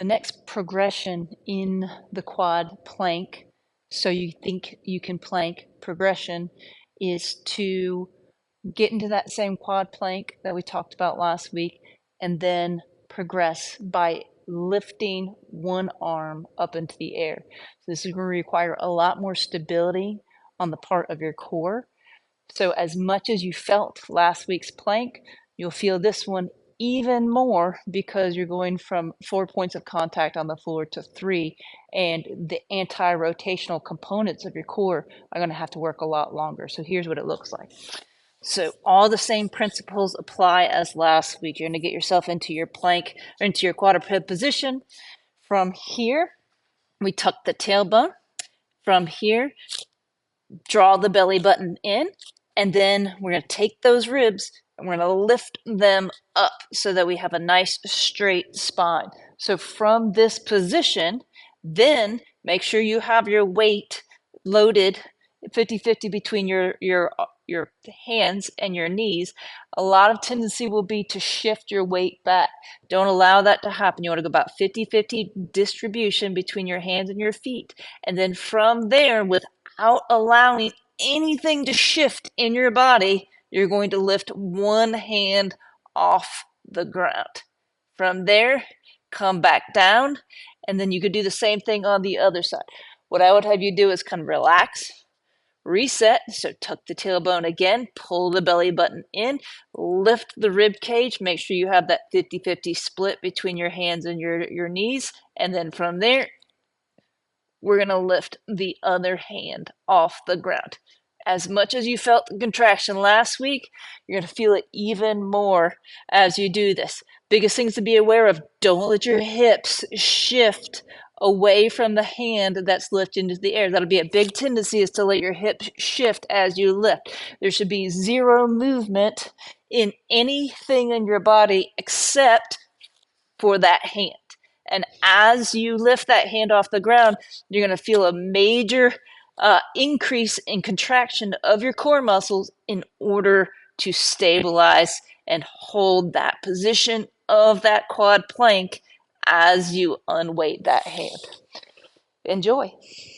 The next progression in the quad plank, so you think you can plank progression, is to get into that same quad plank that we talked about last week and then progress by lifting one arm up into the air. So this is going to require a lot more stability on the part of your core. So as much as you felt last week's plank, you'll feel this one even more because you're going from 4 points of contact on the floor to 3, and the anti-rotational components of your core are going to have to work a lot longer. So here's what it looks like. So all the same principles apply as last week. You're going to get yourself into your plank or into your quadruped position. From here, we tuck the tailbone. From here, draw the belly button in, and then we're going to take those ribs and we're going to lift them up so that we have a nice straight spine. So from this position, then make sure you have your weight loaded 50-50 between your hands and your knees. A lot of tendency will be to shift your weight back. Don't allow that to happen. You want to go about 50-50 distribution between your hands and your feet. And then from there, without allowing anything to shift in your body, you're going to lift one hand off the ground. From there, come back down, and then you could do the same thing on the other side. What I would have you do is kind of relax, reset, so tuck the tailbone again, pull the belly button in, lift the rib cage, make sure you have that 50-50 split between your hands and your knees, and then from there, we're going to lift the other hand off the ground. As much as you felt the contraction last week, you're going to feel it even more as you do this. Biggest things to be aware of: don't let your hips shift away from the hand that's lifted into the air. That'll be a big tendency, is to let your hips shift as you lift. There should be zero movement in anything in your body except for that hand. And as you lift that hand off the ground, you're going to feel a major increase in contraction of your core muscles in order to stabilize and hold that position of that quad plank as you unweight that hand. Enjoy.